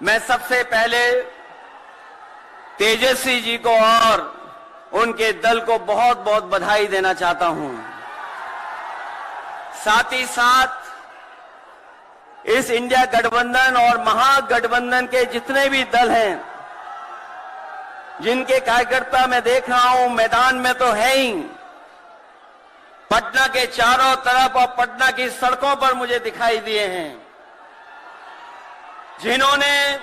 मैं सबसे पहले तेजस्वी जी को और उनके दल को बहुत बहुत बधाई देना चाहता हूं। साथ ही साथ इस इंडिया गठबंधन और महागठबंधन के जितने भी दल हैं, जिनके कार्यकर्ता मैं देख रहा हूं मैदान में तो है ही, पटना के चारों तरफ और पटना की सड़कों पर मुझे दिखाई दिए हैं, जिन्होंने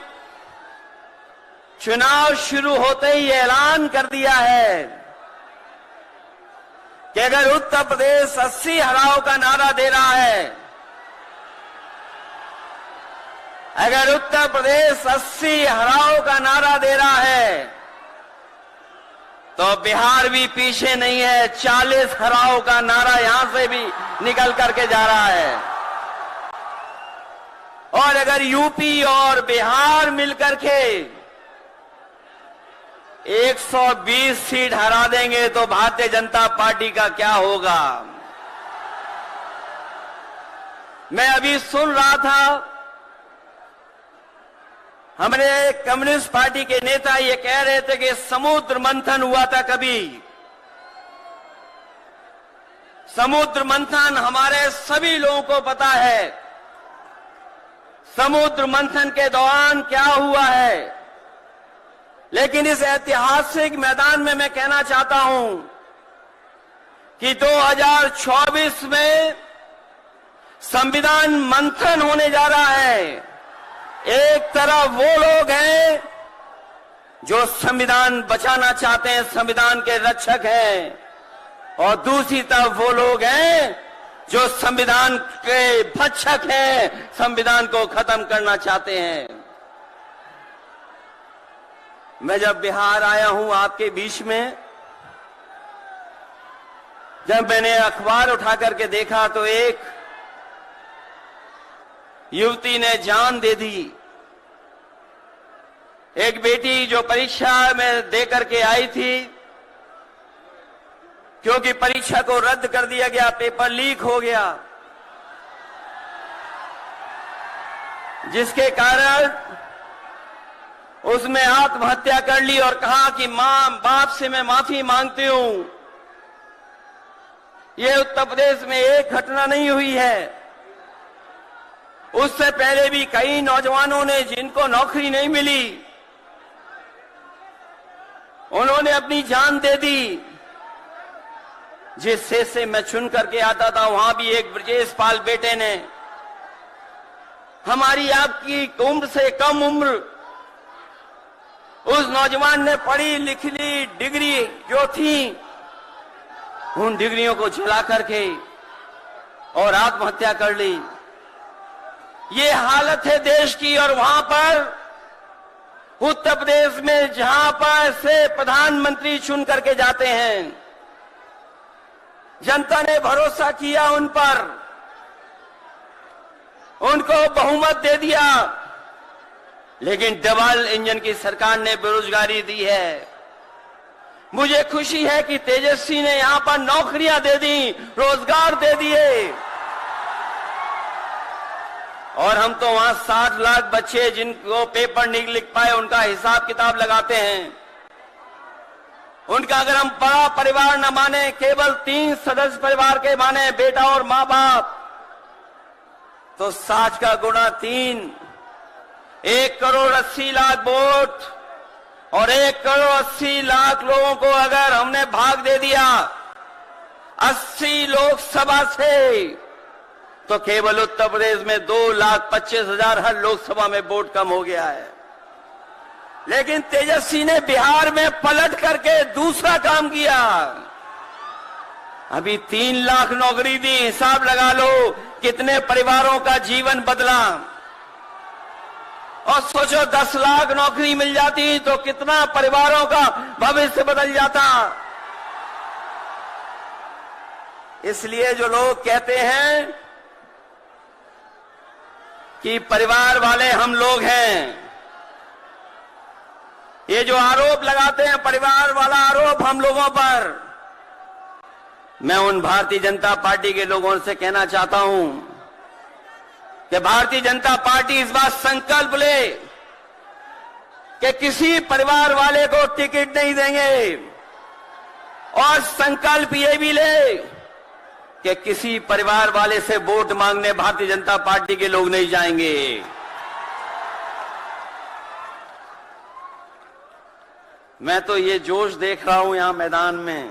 चुनाव शुरू होते ही ऐलान कर दिया है कि अगर उत्तर प्रदेश 80 हराओ का नारा दे रहा है, अगर उत्तर प्रदेश 80 हराओ का नारा दे रहा है, तो बिहार भी पीछे नहीं है। 40 हराओ का नारा यहां से भी निकल करके जा रहा है। और अगर यूपी और बिहार मिलकर के 120 सीट हरा देंगे तो भारतीय जनता पार्टी का क्या होगा। मैं अभी सुन रहा था, हमारे कम्युनिस्ट पार्टी के नेता ये कह रहे थे कि समुद्र मंथन हुआ था कभी। समुद्र मंथन हमारे सभी लोगों को पता है। समुद्र मंथन के दौरान क्या हुआ है, लेकिन इस ऐतिहासिक मैदान में मैं कहना चाहता हूं कि 2024 में संविधान मंथन होने जा रहा है। एक तरफ वो लोग हैं जो संविधान बचाना चाहते हैं, संविधान के रक्षक हैं, और दूसरी तरफ वो लोग हैं जो संविधान के भक्षक हैं, संविधान को खत्म करना चाहते हैं। मैं जब बिहार आया हूं आपके बीच में, जब मैंने अखबार उठा करके देखा तो एक युवती ने जान दे दी। एक बेटी जो परीक्षा में दे करके आई थी, क्योंकि परीक्षा को रद्द कर दिया गया, पेपर लीक हो गया, जिसके कारण उसने आत्महत्या कर ली और कहा कि मां बाप से मैं माफी मांगती हूं। यह उत्तर प्रदेश में एक घटना नहीं हुई है। उससे पहले भी कई नौजवानों ने, जिनको नौकरी नहीं मिली, उन्होंने अपनी जान दे दी। जिस से मैं चुन करके आता था, वहां भी एक ब्रजेश पाल बेटे ने, हमारी आपकी उम्र से कम उम्र, उस नौजवान ने पढ़ी लिखी डिग्री जो थी, उन डिग्रियों को जला करके और आत्महत्या कर ली। ये हालत है देश की। और वहां पर उत्तर प्रदेश में जहां पर से प्रधानमंत्री चुन करके जाते हैं, जनता ने भरोसा किया उन पर, उनको बहुमत दे दिया, लेकिन डबल इंजन की सरकार ने बेरोजगारी दी है। मुझे खुशी है कि तेजस्वी ने यहां पर नौकरियां दे दी, रोजगार दे दिए, और हम तो वहां 60 लाख बच्चे जिनको पेपर नहीं लिख पाए, उनका हिसाब किताब लगाते हैं। उनका अगर हम बड़ा परिवार न माने, केवल 3 सदस्य परिवार के माने, बेटा और मां बाप, तो 60 का गुणा 3, 1 करोड़ 80 लाख वोट, और 1 करोड़ 80 लाख लोगों को अगर हमने भाग दे दिया 80 लोकसभा से, तो केवल उत्तर प्रदेश में 2,25,000 हर लोकसभा में वोट कम हो गया है। लेकिन तेजस्वी ने बिहार में पलट करके दूसरा काम किया। अभी 3 लाख नौकरी दी, हिसाब लगा लो कितने परिवारों का जीवन बदला। और सोचो 10 लाख नौकरी मिल जाती तो कितना परिवारों का भविष्य बदल जाता। इसलिए जो लोग कहते हैं कि परिवार वाले हम लोग हैं, ये जो आरोप लगाते हैं परिवार वाला आरोप हम लोगों पर, मैं उन भारतीय जनता पार्टी के लोगों से कहना चाहता हूं कि भारतीय जनता पार्टी इस बार संकल्प ले कि किसी परिवार वाले को टिकट नहीं देंगे और संकल्प ये भी ले कि किसी परिवार वाले से वोट मांगने भारतीय जनता पार्टी के लोग नहीं जाएंगे। मैं तो ये जोश देख रहा हूं यहां मैदान में,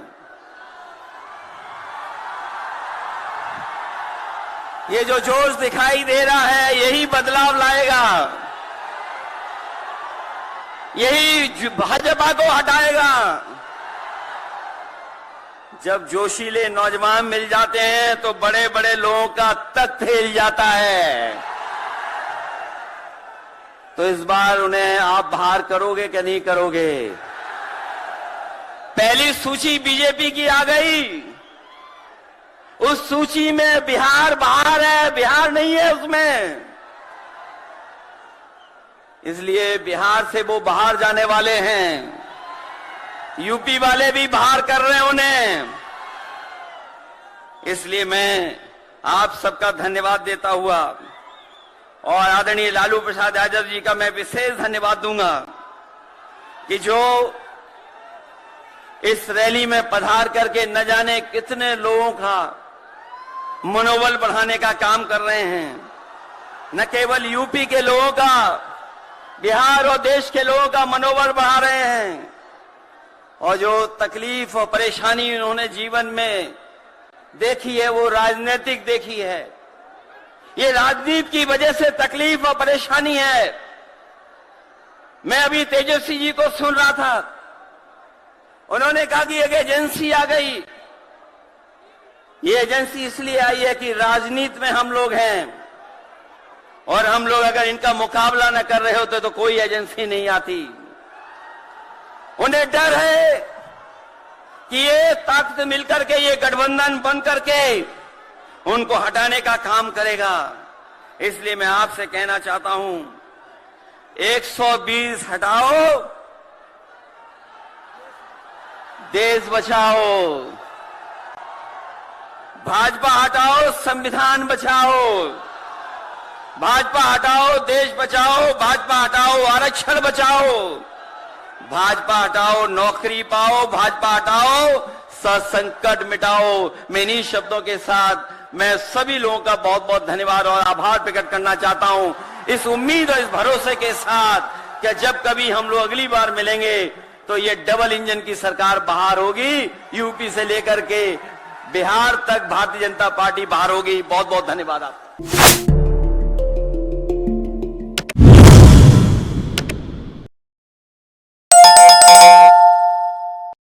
ये जो जोश दिखाई दे रहा है यही बदलाव लाएगा, यही भाजपा को हटाएगा। जब जोशीले नौजवान मिल जाते हैं तो बड़े बड़े लोगों का तख्त हिल जाता है। तो इस बार उन्हें आप बाहर करोगे कि नहीं करोगे? पहली सूची बीजेपी की आ गई, उस सूची में बिहार बाहर है, बिहार नहीं है उसमें, इसलिए बिहार से वो बाहर जाने वाले हैं। यूपी वाले भी बाहर कर रहे हैं उन्हें। इसलिए मैं आप सबका धन्यवाद देता हुआ और आदरणीय लालू प्रसाद यादव जी का मैं विशेष धन्यवाद दूंगा कि जो इस रैली में पधार करके न जाने कितने लोगों का मनोबल बढ़ाने का काम कर रहे हैं। न केवल यूपी के लोगों का, बिहार और देश के लोगों का मनोबल बढ़ा रहे हैं। और जो तकलीफ और परेशानी उन्होंने जीवन में देखी है वो राजनीतिक देखी है। ये राजनीति की वजह से तकलीफ और परेशानी है। मैं अभी तेजस्वी जी को सुन रहा था, उन्होंने कहा कि एक एजेंसी आ गई। ये एजेंसी इसलिए आई है कि राजनीति में हम लोग हैं और हम लोग अगर इनका मुकाबला न कर रहे होते तो कोई एजेंसी नहीं आती। उन्हें डर है कि ये ताकत मिलकर के, ये गठबंधन बन करके उनको हटाने का काम करेगा। इसलिए मैं आपसे कहना चाहता हूं, 120 हटाओ, देश बचाओ। भाजपा हटाओ, संविधान बचाओ। भाजपा हटाओ, देश बचाओ। भाजपा हटाओ, आरक्षण बचाओ। भाजपा हटाओ, नौकरी पाओ। भाजपा हटाओ, संकट मिटाओ। मैं इन्हीं शब्दों के साथ मैं सभी लोगों का बहुत बहुत धन्यवाद और आभार प्रकट करना चाहता हूं, इस उम्मीद और इस भरोसे के साथ कि जब कभी हम लोग अगली बार मिलेंगे तो ये डबल इंजन की सरकार बाहर होगी। यूपी से लेकर के बिहार तक भारतीय जनता पार्टी बाहर होगी। बहुत बहुत धन्यवाद आपका।